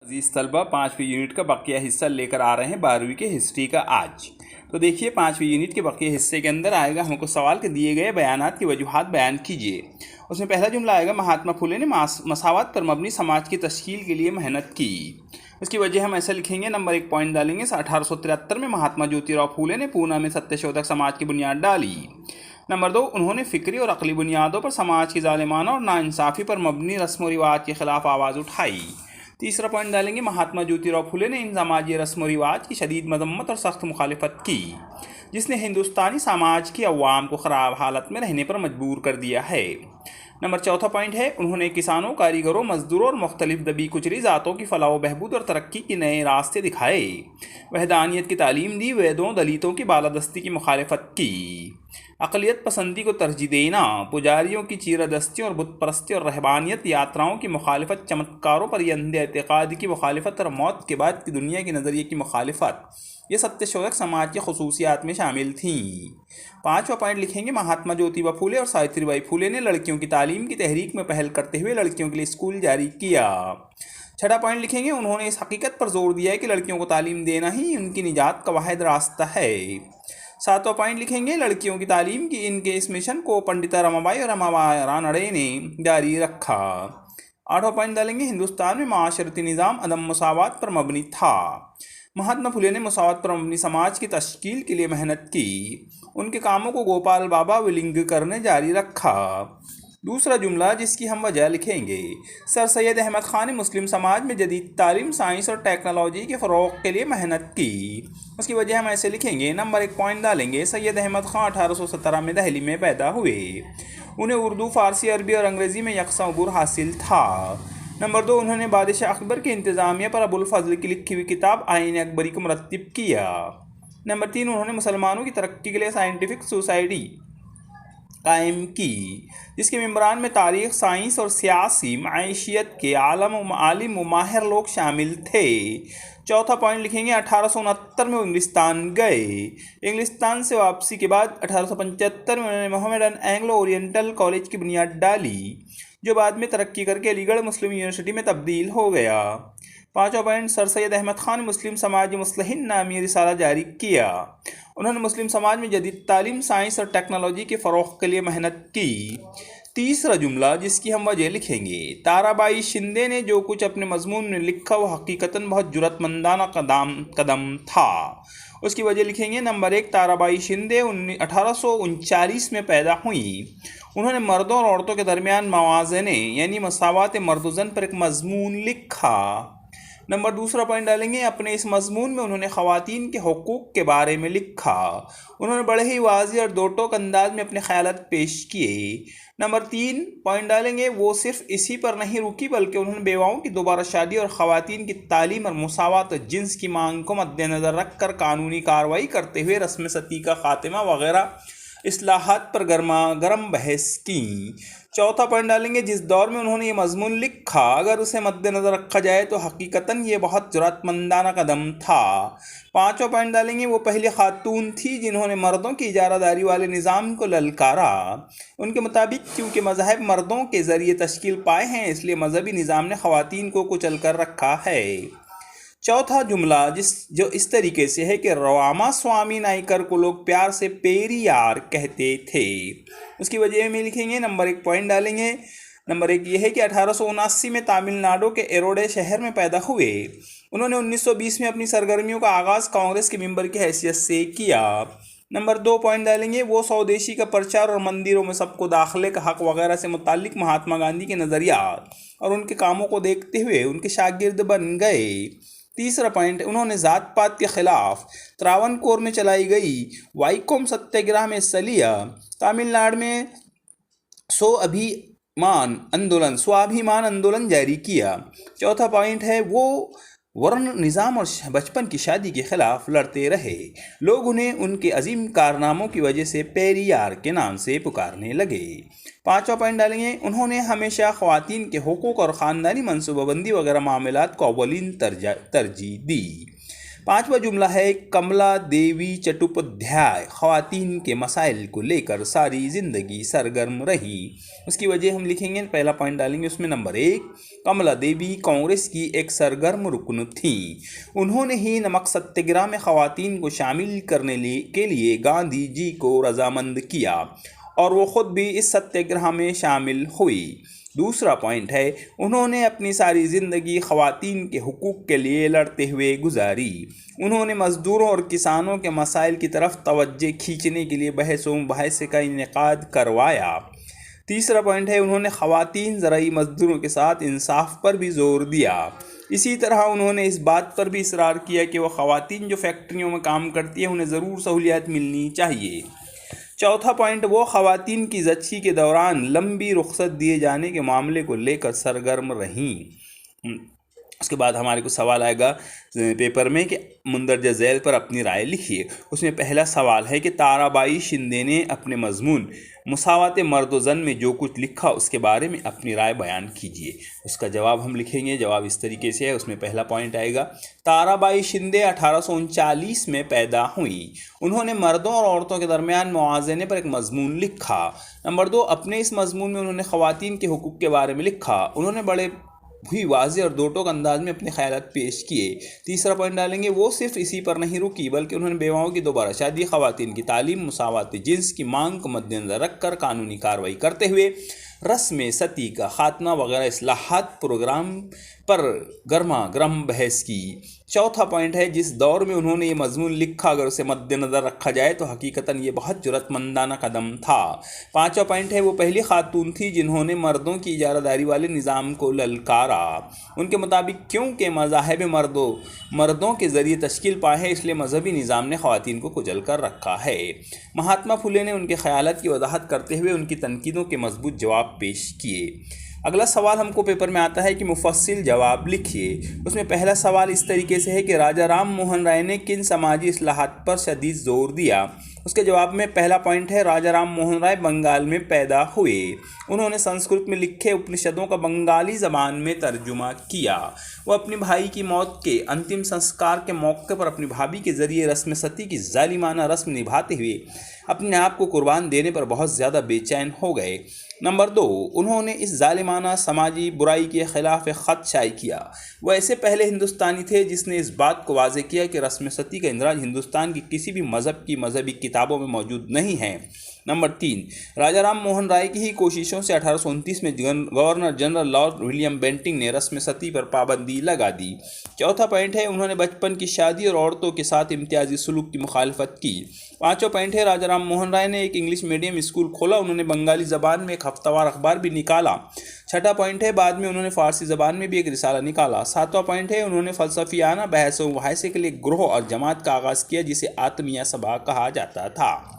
अजीज तलबा 5वीं यूनिट का बकिया हिस्सा लेकर आ रहे हैं 12वीं के हिस्ट्री का आज। तो देखिए 5वीं यूनिट के बकिया हिस्से के अंदर आएगा हमको सवाल के दिए गए बयानात की वजूहात बयान कीजिए। उसमें पहला जुमला आएगा महात्मा फुले ने मसावत पर मबनी समाज की तश्कील के लिए मेहनत की। उसकी वजह हम ऐसे लिखेंगे, नंबर 1 पॉइंट डालेंगे। 1873 में महात्मा ज्योतिराव फुले ने पूना में सत्यशोधक समाज की बुनियाद डाली। नंबर 2, उन्होंने फ़िक्री और अक़ली बुनियादों पर समाज की ज़ालिमाना और नाइंसाफ़ी पर मबनी रस्म व रिवाज के ख़िलाफ़ आवाज़ उठाई। तीसरा पॉइंट डालेंगे, महात्मा ज्योतिराव फुले ने इन समाजी रस्म व रिवाज की शदीद मजम्मत और सख्त मुखालिफत की, जिसने हिंदुस्तानी समाज की अवाम को ख़राब हालत में रहने पर मजबूर कर दिया है। नंबर 4 पॉइंट है, उन्होंने किसानों, कारीगरों, मजदूरों और मुख्तलिफ दबी कुचली ज़ातों की फलाह व बहबूद और तरक्की के नए रास्ते दिखाए। वहदानियत की तालीम दी, वेदों दलितों की बालादस्ती की मुखालिफत की, अक़लियत पसंदी को तरजीह देना, पुजारियों की चीरदस्ती और बुत परस्ती और रहबानियत यात्राओं की मुखालिफत, चमत्कारों पर अंधे एतक़ाद की मुखालिफत और मौत के बाद की दुनिया के नज़रिए की मुखालिफत, ये सत्यशोधक समाज की खसूसियात में शामिल थीं। 5वां पॉइंट लिखेंगे, महात्मा ज्योतिबा फुले और सावित्रीबाई फुले ने लड़कियों की तालीम की तहरीक में पहल करते हुए लड़कियों के लिए स्कूल जारी किया। 6वां पॉइंट लिखेंगे, उन्होंने इस हकीकत पर जोर दिया है कि लड़कियों को तालीम देना ही उनकी निजात का वाहिद रास्ता है। 7वां पॉइंट लिखेंगे, लड़कियों की तालीम की इनके इस मिशन को पंडिता रमाबाई और रमाबाई रानड़े ने जारी रखा। 8वां पॉइंट डालेंगे, हिंदुस्तान में माशरती निज़ाम अदम मसावत पर मबनी था। महात्मा फुले ने मसावत पर मबनी समाज की तश्कील के लिए मेहनत की। उनके कामों को गोपाल बाबा विलिंगकर ने जारी रखा। दूसरा जुमला जिसकी हम वजह लिखेंगे, सर सैयद अहमद ख़ान ने मुस्लिम समाज में जदीद तालीम, साइंस और टेक्नोलॉजी के फ़रोग़ के लिए मेहनत की। उसकी वजह हम ऐसे लिखेंगे, नंबर 1 पॉइंट डालेंगे, सैयद अहमद ख़ान 1817 में दिल्ली में पैदा हुए। उन्हें उर्दू, फ़ारसी, अरबी और अंग्रेज़ी में यकसा अबूर हासिल था। नंबर 2, उन्होंने बादशाह अकबर की इंतज़ामिया पर अबुल फ़ज़ल की लिखी हुई किताब आईन अकबरी को मुरत्तिब किया। नंबर 3, उन्होंने मुसलमानों की तरक्की के लिए साइंटिफिक सोसाइटी कायम की, जिसके मेंबरान में तारीख़, साइंस और सियासी मैशियत के आलिम व माहिर लोग शामिल थे। 4था पॉइंट लिखेंगे, 1869 में वो इंग्लिस्तान गए। इंग्लिस्तान से वापसी के बाद 1875 में उन्होंने मोहम्मदन एंग्लो ओरिएंटल कॉलेज की बुनियाद डाली, जो बाद में तरक्की करके अलीगढ़ मुस्लिम यूनिवर्सिटी में तब्दील हो गया। 5वां पॉइंट, सर सैयद अहमद ख़ान ने मुस्लिम समाज मुस्लिहीन नामी रिसाला जारी किया। उन्होंने मुस्लिम समाज में जदीद तालीम, साइंस और टेक्नोलॉजी के फ़रोग़ के लिए मेहनत की। तीसरा जुमला जिसकी हम वजह लिखेंगे, ताराबाई शिंदे ने जो कुछ अपने मजमून में लिखा वो हकीकतन बहुत जुरतमंदाना कदम था। उसकी वजह लिखेंगे, नंबर 1, ताराबाई शिंदे 1839 में पैदा हुई। उन्होंने मर्दों और औरतों के दरमियान मवाज़ने यानी मसावत मर्द ज़न पर एक मजमून लिखा। नंबर 2 पॉइंट डालेंगे, अपने इस मजमून में उन्होंने ख़वातीन के हुकूक़ के बारे में लिखा। उन्होंने बड़े ही वाज़ेह और दो टोक अंदाज में अपने ख़यालात पेश किए। नंबर 3 पॉइंट डालेंगे, वो सिर्फ इसी पर नहीं रुकी बल्कि उन्होंने बेवाओं की दोबारा शादी और ख़वातीन की तालीम और मुसावत जिन्स की मांग को मद्देनज़र रख कर कानूनी कार्रवाई करते हुए रस्म सती का ख़ात्मा वगैरह इस्लाहात पर गर्म बहस की। 4था पॉइंट डालेंगे, जिस दौर में उन्होंने ये मजमून लिखा अगर उसे मद्देनज़र रखा जाए तो हकीकतन ये बहुत जुरतमंदाना कदम था। 5वां पॉइंट डालेंगे, वो पहली खातून थी जिन्होंने मर्दों की इजारादारी वाले निज़ाम को ललकारा। उनके मुताबिक क्योंकि मज़हब मर्दों के ज़रिए तश्कील पाए हैं, इसलिए मजहबी निज़ाम ने ख़वातीन को कुचल कर रखा है। चौथा जुमला जो इस तरीके से है कि रवामा स्वामी नायकर को लोग प्यार से पेरियार कहते थे। उसकी वजह में लिखेंगे, नंबर 1 पॉइंट डालेंगे। नंबर 1 ये है कि 1879 में तमिलनाडु के एरोडे शहर में पैदा हुए। उन्होंने 1920 में अपनी सरगर्मियों का आगाज़ कांग्रेस के मेंबर की हैसियत से किया। नंबर 2 पॉइंट डालेंगे, वो स्वदेशी का प्रचार और मंदिरों में सबको दाखिले का हक़ वगैरह से मुताल्लिक महात्मा गांधी के नज़रियात और उनके कामों को देखते हुए उनके शागिर्द बन गए। तीसरा पॉइंट, उन्होंने ज़ात पात के ख़िलाफ़ त्रावणकोर में चलाई गई वाइकोम सत्याग्रह में हिस्सा लिया। तमिलनाडु में स्वाभिमान आंदोलन जारी किया। चौथा पॉइंट है, वो वर्ण निज़ाम और बचपन की शादी के ख़िलाफ़ लड़ते रहे। लोग उन्हें उनके अजीम कारनामों की वजह से पेरियार के नाम से पुकारने लगे। 5वां पॉइंट डालेंगे, उन्होंने हमेशा ख़वातीन के हुकूक़ और ख़ानदानी मनसूबाबंदी वगैरह मामलात को अव्वलीन तरजीह दी। पांचवा जुमला है कमला देवी चट्टोपाध्याय ख़वातीन के मसाइल को लेकर सारी ज़िंदगी सरगर्म रही। उसकी वजह हम लिखेंगे, पहला पॉइंट डालेंगे उसमें। नंबर 1, कमला देवी कांग्रेस की एक सरगर्म रुकन थी। उन्होंने ही नमक सत्याग्रह में ख़वातीन को शामिल करने के लिए गांधी जी को रजामंद किया और वो खुद भी इस सत्याग्रह में शामिल हुई। दूसरा पॉइंट है, उन्होंने अपनी सारी ज़िंदगी ख़वातीन के हुकूक के लिए लड़ते हुए गुजारी। उन्होंने मज़दूरों और किसानों के मसाइल की तरफ तवज्जो खींचने के लिए बहस व मुबाहिसे का इनेकाद करवाया। तीसरा पॉइंट है, उन्होंने ख़वातीन ज़राई मज़दूरों के साथ इंसाफ पर भी ज़ोर दिया। इसी तरह उन्होंने इस बात पर भी इसरार किया कि वह ख़वातीन जो फैक्ट्रियों में काम करती हैं उन्हें ज़रूर सहूलियत मिलनी चाहिए। चौथा पॉइंट, वो ख़वातीन की ज़च्ची के दौरान लंबी रुख्सत दिए जाने के मामले को लेकर सरगर्म रहीं। उसके बाद हमारे को सवाल आएगा पेपर में कि मुंदरजा झैल पर अपनी राय लिखिए। उसमें पहला सवाल है कि ताराबाई शिंदे ने अपने मजमून मुसावात मर्द व ज़न में जो कुछ लिखा उसके बारे में अपनी राय बयान कीजिए। उसका जवाब हम लिखेंगे। जवाब इस तरीके से है। उसमें पहला पॉइंट आएगा, ताराबाई शिंदे 1839 में पैदा हुई। उन्होंने मर्दों और औरतों के दरमियान मुआज़ने पर एक मजमून लिखा। नंबर 2, अपने इस मजमून में उन्होंने ख़वातीन के हुकूक के बारे में लिखा। उन्होंने बड़े हुई वाज़े और दो टोक अंदाज में अपने ख्यालात पेश किए। तीसरा पॉइंट डालेंगे, वो सिर्फ इसी पर नहीं रुकी बल्कि उन्होंने बेवाओं की दोबारा शादी, ख़वातीन की तालीम, मुसावात जिन्स की मांग को मद्देनज़र रखकर कानूनी कार्रवाई करते हुए रस्म सती का खात्मा वगैरह इस्लाहात प्रोग्राम पर गर्मा गर्म बहस की। चौथा पॉइंट है, जिस दौर में उन्होंने ये मजमून लिखा अगर उसे मद्देनज़र रखा जाए तो हकीकतन ये बहुत जुर्रतमंदाना कदम था। पांचवा पॉइंट है, वो पहली खातून थी जिन्होंने मर्दों की इजारादारी वाले निज़ाम को ललकारा। उनके मुताबिक क्योंकि मज़ाहिब मर्दों के ज़रिए तश्कील पाए हैं इसलिए मजहबी निज़ाम ने ख़वातीन को कुचल कर रखा है। महात्मा फुले ने उनके ख़यालात की वजाहत करते हुए उनकी तनकीदों के मजबूत जवाब पेश किए। अगला सवाल हमको पेपर में आता है कि मुफस्सिल जवाब लिखिए। उसमें पहला सवाल इस तरीके से है कि राजा राम मोहन राय ने किन समाजी इस्लाहात पर शदीद जोर दिया। उसके जवाब में पहला पॉइंट है, राजा राम मोहन राय बंगाल में पैदा हुए। उन्होंने संस्कृत में लिखे उपनिषदों का बंगाली ज़बान में तर्जुमा किया। वो अपने भाई की मौत के अंतिम संस्कार के मौके पर अपनी भाभी के ज़रिए रस्म सती की जालिमाना रस्म निभाते हुए अपने आप को कुर्बान देने पर बहुत ज़्यादा बेचैन हो गए। नंबर 2, उन्होंने इस जालिमाना समाजी बुराई के ख़िलाफ़ ख़त शाये किया। वो ऐसे पहले हिंदुस्तानी थे जिसने इस बात को वाज़ेह किया कि रस्म सती का इंदराज हिंदुस्तान की किसी भी मज़हब की मजहबी किताबों में मौजूद नहीं है। नंबर 3, राजा राम मोहन राय की ही कोशिशों से 1829 में governor general Lord William Bentinck ने रस्म सती पर पाबंदी लगा दी। चौथा पॉइंट है, उन्होंने बचपन की शादी और औरतों के साथ इम्तियाजी सलूक की मुखालफत की। पाँचवा पॉइंट है, राजा राम मोहन राय ने एक इंग्लिश मीडियम स्कूल खोला। उन्होंने बंगाली ज़बान में एक हफ्तावार अखबार भी निकाला। छठा पॉइंट है, बाद में उन्होंने फ़ारसी ज़बान में भी एक रिसाला निकाला। सातवां पॉइंट है, उन्होंने फ़लसफ़ियाना बहस व मुबाहिसे के लिए ग्रोह और जमात का आगाज़ किया जिसे आत्मीय सभा कहा जाता था।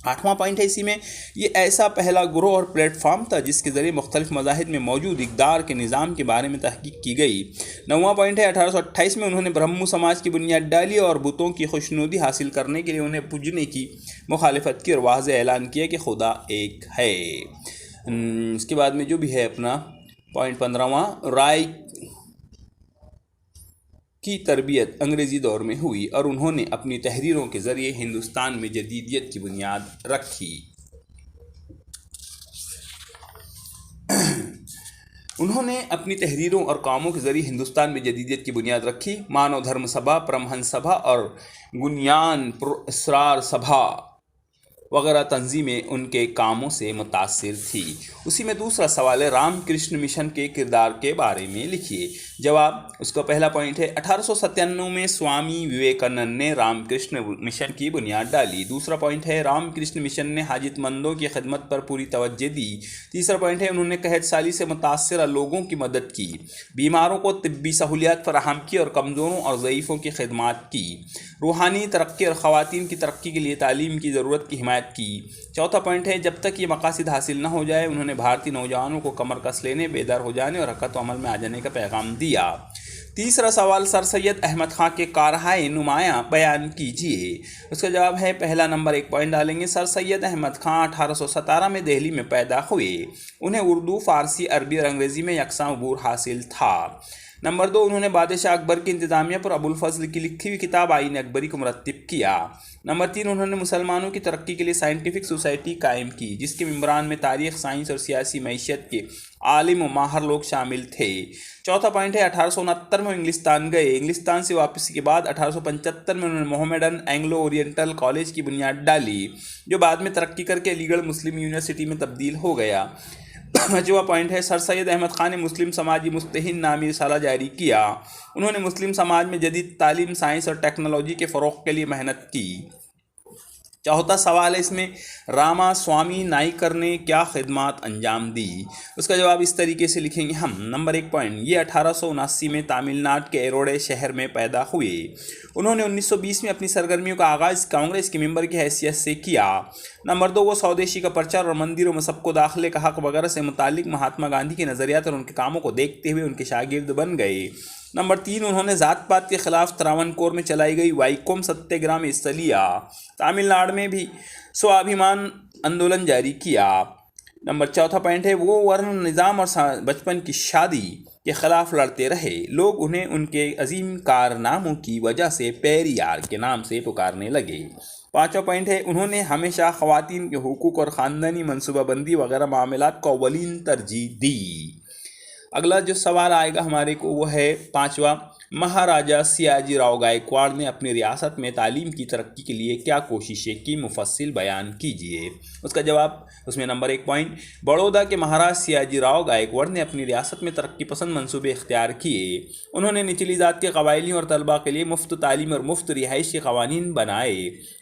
आठवां पॉइंट है, इसी में ये ऐसा पहला ग्रोह और प्लेटफॉर्म था जिसके ज़रिए मुख्तलिफ मज़ाहिब में मौजूद इक़दार के निज़ाम के बारे में तहक़ीक़ की गई। नौवां पॉइंट है, 1828 में उन्होंने ब्रह्मो समाज की बुनियाद डाली और बुतों की खुशनुदी हासिल करने के लिए उन्हें पूजने की मुखालिफत की और वाज़ेह ऐलान किया कि खुदा एक है। उसके बाद में जो भी है अपना पॉइंट 15वां, राय की तरबियत अंग्रेज़ी दौर में हुई और उन्होंने अपनी तहरीरों के ज़रिए हिंदुस्तान में जदीदियत की बुनियाद रखी। उन्होंने अपनी तहरीरों और कामों के ज़रिए हिंदुस्तान में जदीदियत की बुनियाद रखी। मानव धर्म सभा, परमहंस सभा और गुनियान इसरार सभा वगैरह तंजीमें उनके कामों से मुतासिर थी। उसी में दूसरा सवाल है, रामकृष्ण मिशन के किरदार के बारे में लिखिए। जवाब, उसका पहला पॉइंट है, 1897 में स्वामी विवेकानंद ने रामकृष्ण मिशन की बुनियाद डाली। दूसरा पॉइंट है, रामकृष्ण मिशन ने हाजतमंदों की खिदमत पर पूरी तवज्जो दी। तीसरा पॉइंट है, उन्होंने कहत साली से मुतासर लोगों की मदद की, बीमारों को तिब्बी सहूलियात फराहम की और कमज़ोरों और ज़ईफ़ों की खिदमत की, रूहानी तरक्की और ख़वातीन की तरक्की के लिए तालीम की ज़रूरत की हिमायत की। चौथा पॉइंट है, जब तक ये मकासद हासिल न हो जाए उन्होंने भारतीय नौजवानों को कमर कस लेने, बेदार हो जाने और हरकत अमल में आ जाने का पैगाम दिया। तीसरा सवाल, सर सैयद अहमद खां के कारहाए नुमायाँ बयान कीजिए। उसका जवाब है, पहला नंबर 1 पॉइंट डालेंगे, सर सैयद अहमद खां 1817 में दिल्ली में पैदा हुए। उन्हें उर्दू, फ़ारसी, अरबी और अंग्रेज़ी में यकसां अबूर हासिल था। नंबर 2, उन्होंने बादशाह अकबर की इंतज़ामिया पर अबुल फजल की लिखी हुई किताब आईन अकबरी को मुरत्तिब किया। नंबर 3, उन्होंने मुसलमानों की तरक्की के लिए साइंटिफिक सोसाइटी कायम की, जिसके मेंबरान में तारीख़, साइंस और सियासी मैशियत के आलिम व माहर लोग शामिल थे। चौथा पॉइंट है 1869 में इंग्लिस्तान गए। इंग्लिस्तान से वापसी के बाद 1875 में उन्होंने मोहम्मडन एंग्लो ओरिएंटल कॉलेज की बुनियाद डाली, जो बाद में तरक्की करके अलीगढ़ मुस्लिम यूनिवर्सिटी में तब्दील हो गया। पाँचवा पॉइंट है सर सैयद अहमद ख़ान ने मुस्लिम समाजी मुस्तहिन नामी रिसाला जारी किया। उन्होंने मुस्लिम समाज में जदीद तालीम, साइंस और टेक्नोलॉजी के फ़रोग़ के लिए मेहनत की। चौथा सवाल है इसमें, रामा स्वामी नाइकर ने क्या खिदमात अंजाम दी? उसका जवाब इस तरीके से लिखेंगे हम। नंबर 1 पॉइंट, ये 1879 में तमिलनाडु के एरोडे शहर में पैदा हुए। उन्होंने 1920 में अपनी सरगर्मियों का आगाज़ कांग्रेस के मेंबर की हैसियत से किया। नंबर 2, वो स्वदेशी का प्रचार और मंदिरों में सबको दाखिले का हक वगैरह से मुतालिक महात्मा गांधी के नज़रियात और उनके कामों को देखते हुए उनके शागिर्द बन गए। नंबर 3, उन्होंने ज़ात पात के ख़िलाफ़ त्रावणकोर में चलाई गई वाइकोम सत्याग्रह में हिस्सा लिया। तमिलनाडु में भी स्वाभिमान आंदोलन जारी किया। नंबर 4 पॉइंट है, वो वर्ण निज़ाम और बचपन की शादी के ख़िलाफ़ लड़ते रहे। लोग उन्हें उनके अजीम कारनामों की वजह से पेरियार के नाम से पुकारने लगे। 5वां पॉइंट है, उन्होंने हमेशा ख़वातीन के हुकूक और ख़ानदानी मनसूबाबंदी वगैरह मामलात को अव्वलीन तरजीह दी। अगला जो सवाल आएगा हमारे को वो है 5वां, महाराजा सियाजी राव गायकवाड़ ने अपनी रियासत में तालीम की तरक्की के लिए क्या कोशिशें की? मुफस्सिल बयान कीजिए। उसका जवाब उसमें नंबर 1 पॉइंट, बड़ौदा के महाराज सियाजी राव गायकवाड़ ने अपनी रियासत में तरक्की पसंद मनसूबे इख्तियार किए। उन्होंने निचली ज़ात के कबायलियों और तलबा के लिए मुफ्त तालीम और मुफ्त रिहाइश के क़वानीन बनाए।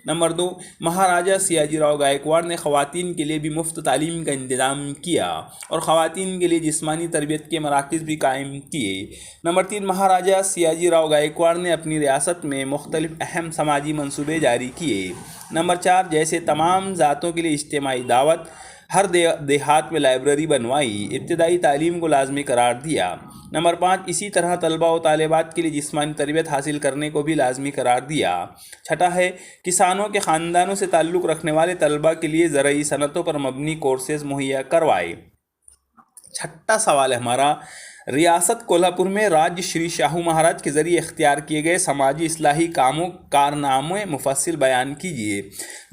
नंबर 2, महाराजा सियाजी राव गायकवाड़ ने ख़वातीन के लिए भी मुफ्त तालीम का इंतज़ाम किया और ख़वातीन के लिए जिस्मानी तरबियत के मराकज़ भी कायम किए। नंबर 3, महाराजा सियाजी राव गायकवाड़ ने अपनी रियासत में मुख्तलिफ अहम समाजी मंसूबे जारी किए। नंबर 4, जैसे तमाम ज़ातों के लिए इज्तिमाई दावत, हर देहात में लाइब्रेरी बनवाई, इब्तदाई तालीम को लाजमी करार दिया। नंबर 5, इसी तरह तलबा व तालिबात के लिए जिस्मानी तरबियत हासिल करने को भी लाजमी करार दिया। छठा है, किसानों के ख़ानदानों से ताल्लुक़ रखने वाले तलबा के लिए ज़रई सनतों पर मबनी कोर्सेज़ मुहैया करवाए। छठा सवाल है हमारा, रियासत कोल्हापुर में राज्य श्री शाहू महाराज के ज़रिए इख्तियार किए गए समाजी इस्लाही कामों कारनामे मुफस्सिल बयान कीजिए।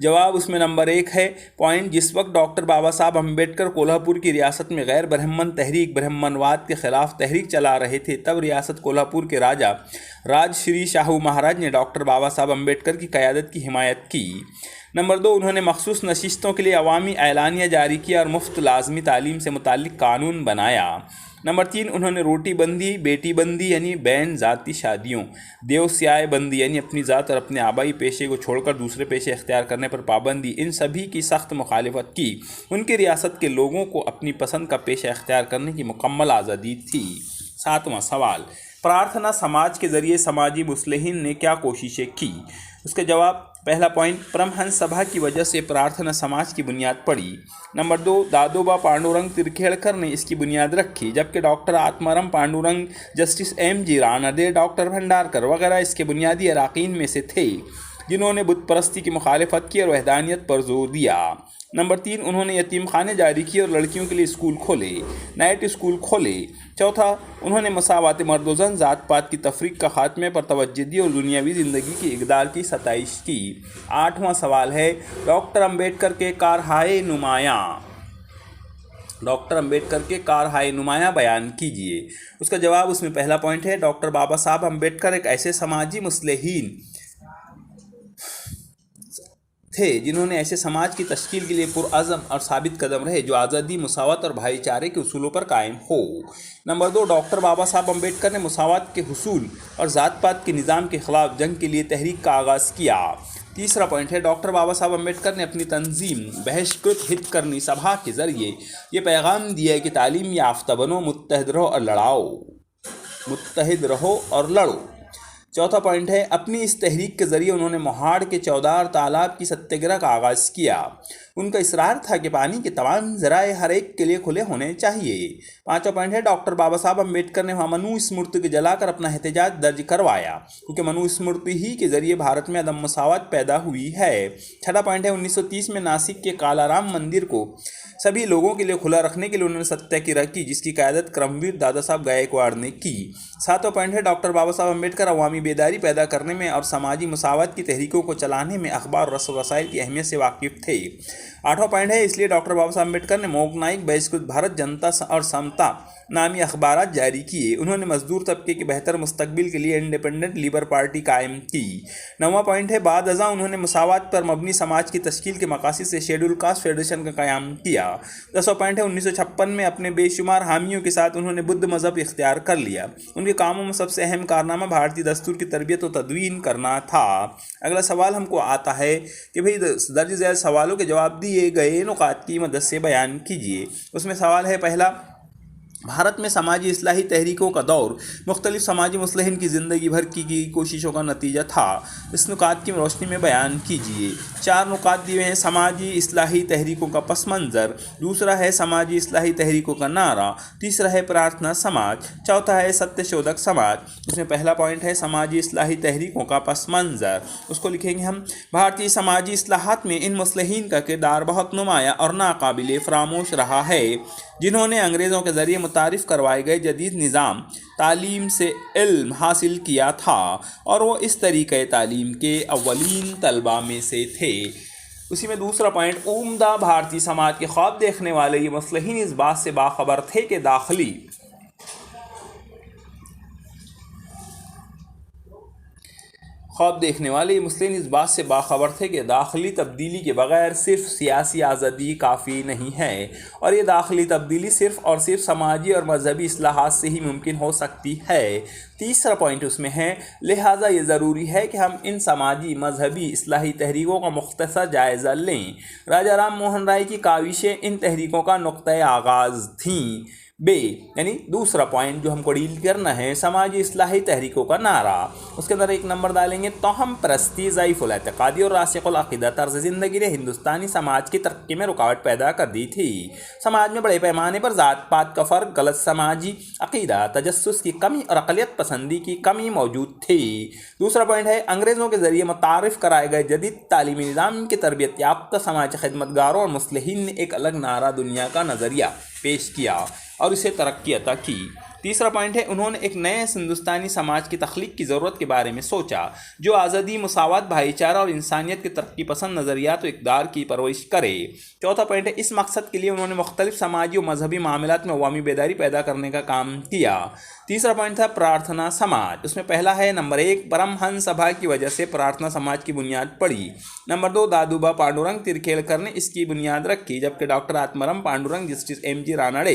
जवाब उसमें नंबर 1 है पॉइंट, जिस वक्त डॉक्टर बाबा साहब अम्बेडकर कोल्हापुर की रियासत में गैर ब्राह्मण तहरीक ब्राह्मणवाद के ख़िलाफ़ तहरीक चला रहे थे, तब रियासत कोल्हापुर के राजा राज श्री शाहू महाराज ने डॉक्टर बाबा साहब अम्बेडकर की क़यादत की हिमायत की। नंबर 2, उन्होंने मखसूस नशिस्तों के लिए अवामी ऐलानिया जारी किया और मुफ्त लाजमी तालीम से मुताल्लिक़ कानून बनाया। नंबर 3, उन्होंने रोटी बंदी, बेटी बंदी यानी बैन ज़ाती शादियों, देव स्याय बंदी यानी अपनी ज़ात और अपने आबाई पेशे को छोड़कर दूसरे पेशे इख्तियार करने पर पाबंदी, इन सभी की सख्त मुखालिफत की। उनकी रियासत के लोगों को अपनी पसंद का पेशा इख्तियार करने की मुकम्मल आज़ादी थी। 7वां सवाल, प्रार्थना समाज के ज़रिए समाजी मुस्लिहीन ने क्या कोशिशें की? उसके जवाब, पहला पॉइंट, परमहंस सभा की वजह से प्रार्थना समाज की बुनियाद पड़ी। नंबर 2, दादोबा पांडुरंग तिरखेड़कर ने इसकी बुनियाद रखी, जबकि doctor Atmaram Pandurang, justice M.G. Ranade, doctor Bhandarkar वगैरह इसके बुनियादी अराकीन में से थे, जिन्होंने बुत परस्ती की मुखालिफत की और वहदानियत पर जोर दिया। नंबर 3, उन्होंने यतीम खाने जारी किए और लड़कियों के लिए स्कूल खोले, नाइट स्कूल खोले। चौथा, उन्होंने मसावात मर्द व ज़न, ज़ात पात की तफरीक का खात्मे पर तवज्जो दी और दुनियावी ज़िंदगी की इक़दार की सताइश की। 8वां सवाल है, डॉक्टर अम्बेडकर के कारहाए नुमायाँ, डॉक्टर अम्बेडकर के कारहाए नुमायाँ बयान कीजिए। उसका जवाब उसमें पहला पॉइंट है, डॉक्टर बाबा साहब अम्बेडकर एक ऐसे समाजी मुस्लिहीन थे जिन्होंने ऐसे समाज की तश्कील के लिए पुरअज़म और साबित कदम रहे जो आज़ादी, मुसावत और भाईचारे के उसूलों पर कायम हो। नंबर 2, डॉक्टर बाबा साहब अम्बेडकर ने मुसावत के हुसूल और ज़ात पात के निज़ाम के ख़िलाफ़ जंग के लिए तहरीक का आगाज़ किया। तीसरा पॉइंट है, डॉक्टर बाबा साहब अम्बेडकर ने अपनी तंजीम बहिष्कृत हित करनी सभा के ज़रिए ये पैगाम दिया कि तालीम याफ्ता बनो, मुत्तहिद रहो और लड़ो। चौथा पॉइंट है अपनी इस तहरीक के जरिए उन्होंने मोहाड़ के चौदार तालाब की सत्याग्रह का आगाज़ किया। उनका इसरार था कि पानी के तमाम जराए हर एक के लिए खुले होने चाहिए। पांचवा पॉइंट है डॉक्टर बाबा साहब अम्बेडकर ने वहाँ मनु स्मृति को जलाकर अपना एहतजाज दर्ज करवाया, क्योंकि मनु स्मृति ही के जरिए भारत में अदम मसावत पैदा हुई है। छठा पॉइंट है 1930 में नासिक के कालाराम मंदिर को सभी लोगों के लिए खुला रखने के लिए उन्होंने सत्याग्रह की, जिसकी क़यादत क्रमवीर दादा साहब गायकवाड़ ने की। सातवां पॉइंट है डॉक्टर बाबा साहब अम्बेडकर अवामी बेदारी पैदा करने में और समाजी मसावत की तहरीकों को चलाने में अखबार और रस्म वसाइल की अहमियत से वाकिफ थे। आठवां पॉइंट है इसलिए डॉक्टर बाबा साहब अम्बेडकर ने मोगनाइक बहिष्कृत भारत जनता और समता नामी अखबारात जारी किए। उन्होंने मजदूर तबके के बेहतर मुस्तकबिल के लिए इंडिपेंडेंट लेबर पार्टी कायम की। नौवां पॉइंट है बाद अज़ां उन्होंने मसावत पर मबनी समाज की तश्कील के मकासद से शेड्यूल कास्ट फेडरेशन का क़याम किया। 10वां पॉइंट है 1956 में अपने बेशुमार हामियों के साथ उन्होंने बुद्ध मज़हब इख्तियार कर लिया। उनके कामों में सबसे अहम कारनामा भारतीय दस्तूर की तरबियत और तदवीन करना था। अगला सवाल हमको आता है कि भाई दर्ज झैल सवालों के जवाब दिए गए नुकात की मदद से बयान कीजिए। उसमें सवाल है पहला, भारत में समाजी इस्लाही तहरीकों का दौर मुख्तलिफ समाजी मुस्लिहीन की ज़िंदगी भर की कोशिशों का नतीजा था। इस नुकात की रोशनी में बयान कीजिए। 4 नुकात दिए हैं। समाजी इस्लाही तहरीकों का पस मंज़र, दूसरा है समाजी इस्लाही तहरीकों का नारा, तीसरा है प्रार्थना समाज, चौथा है सत्यशोधक समाज। उसमें पहला पॉइंट है समाजी इस्लाही तहरीकों का पस मंज़र। उसको लिखेंगे हम, भारतीय समाजी इस्लाहात में इन मुस्लिहीन का किरदार बहुत नुमाया और नाकाबिले फरामोश रहा है, जिन्होंने अंग्रेज़ों के ज़रिए मुतारिफ़ करवाए गए जदीद निज़ाम तालीम से इल्म हासिल किया था और वो इस तरीक़े तालीम के अव्वलीन तलबा में से थे। उसी में दूसरा पॉइंट, उम्दा भारतीय समाज के ख्वाब देखने वाले ये मुस्लिहीन इस बात से बाखबर थे कि दाखिली ख्वाब देखने वाले मुस्लिम इस बात से बाखबर थे कि दाखिली तब्दीली के बगैर सिर्फ सियासी आज़ादी काफ़ी नहीं है और ये दाखिली तब्दीली सिर्फ़ और सिर्फ समाजी और मजहबी इस्लाहात से ही मुमकिन हो सकती है। तीसरा पॉइंट उसमें है, लिहाजा ये ज़रूरी है कि हम इन समाजी मजहबी इस्लाही तहरीकों का मुख्तसर जायज़ा लें। राजा राम मोहन राय की काविशें इन तहरीकों का नुक्ता आगाज़ थीं। बे यानी दूसरा पॉइंट जो हमको डील करना है, समाजी इस्लाही तहरीकों का नारा। उसके अंदर 1 नंबर डालेंगे, तोहम परस्ती ज़ईफ़ुल एतक़ादी और रासिख़ुल अक़ीदा तर्ज़ ज़िंदगी ने हिंदुस्तानी समाज की तरक्की में रुकावट पैदा कर दी थी। समाज में बड़े पैमाने पर ज़ात पात का फ़र्क, गलत समाजी अक़ीदा, तजस्सुस की कमी और अक़लियत पसंदी की कमी मौजूद थी। दूसरा पॉइंट है, अंग्रेज़ों के ज़रिए मुतारिफ़ कराए गए जदीद तालीमी निज़ाम के तरबियत याफ्ता समाज खिदमतगारों और मुस्लिहीन ने एक अलग नारा दुनिया का नज़रिया पेश किया और इसे तरक्की अता की। तीसरा पॉइंट है, उन्होंने एक नए हिंदुस्तानी समाज की तख्लीक की ज़रूरत के बारे में सोचा जो आज़ादी, मुसावत, भाईचारा और इंसानियत के तरक्की पसंद नज़रियात और इक़दार की परवरिश करे। चौथा पॉइंट है, इस मकसद के लिए उन्होंने मुख्तलिफ समाजी और मजहबी मामलात में अवामी बेदारी पैदा करने का काम किया। तीसरा पॉइंट था प्रार्थना समाज। उसमें पहला है नंबर 1, परमहंस सभा की वजह से प्रार्थना समाज की बुनियाद पड़ी। नंबर 2, दादूबा पांडुरंग तिरखेलकर ने इसकी बुनियाद रखी, जबकि doctor Atmaram Pandurang, justice MG Ranade,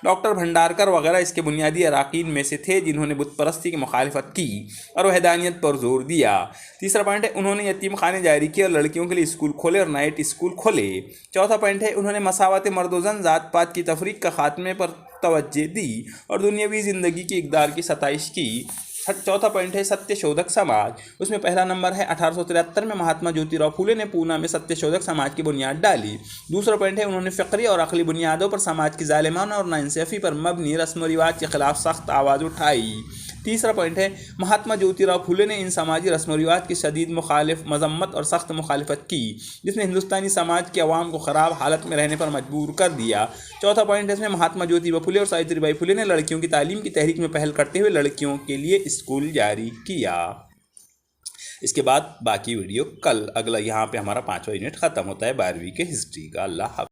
doctor Bhandarkar वगैरह इसके बुनियादी अराकीन में से थे जिन्होंने बुत परस्ती की मुखालिफत की और वहदानियत पर जोर दिया। तीसरा पॉइंट है, उन्होंने यतीम खाने जारी किए और लड़कियों के लिए स्कूल खोले और नाइट स्कूल खोले। चौथा पॉइंट है, उन्होंने मसावत मर्दोजन ज़ात पात की तफरीक का खात्मे पर तवज्जो दी और दुनियावी ज़िंदगी की इक़दार की सताइश की। चौथा पॉइंट है सत्यशोधक समाज। उसमें पहला नंबर है 1873 में महात्मा ज्योतिराव फूले ने पूना में सत्यशोधक समाज की बुनियाद डाली। दूसरा पॉइंट है, उन्होंने फ़िक्री और अक़ली बुनियादों पर समाज की ज़ालिमाना और नाइंसाफ़ी पर मबनी रस्म व रिवाज के ख़िलाफ़ सख्त आवाज़ उठाई। तीसरा पॉइंट है, महात्मा ज्योतिराव फूले ने इन समाजी रस्म व रिवाज की शदीद मज़म्मत और सख्त मुखालिफत की, जिसने हिंदुस्तानी समाज के अवाम को ख़राब हालत में रहने पर मजबूर कर दिया। चौथा पॉइंट है, इसमें महात्मा ज्योतिबा फूले और सावित्रीबाई फूले ने लड़कियों की तालीम की तहरीक में पहल करते हुए लड़कियों के लिए स्कूल जारी किया। इसके बाद बाकी वीडियो कल, अगला यहाँ पे हमारा 5वां यूनिट ख़त्म होता है 12वीं के हिस्ट्री का। अल्लाह हाफ़िज़।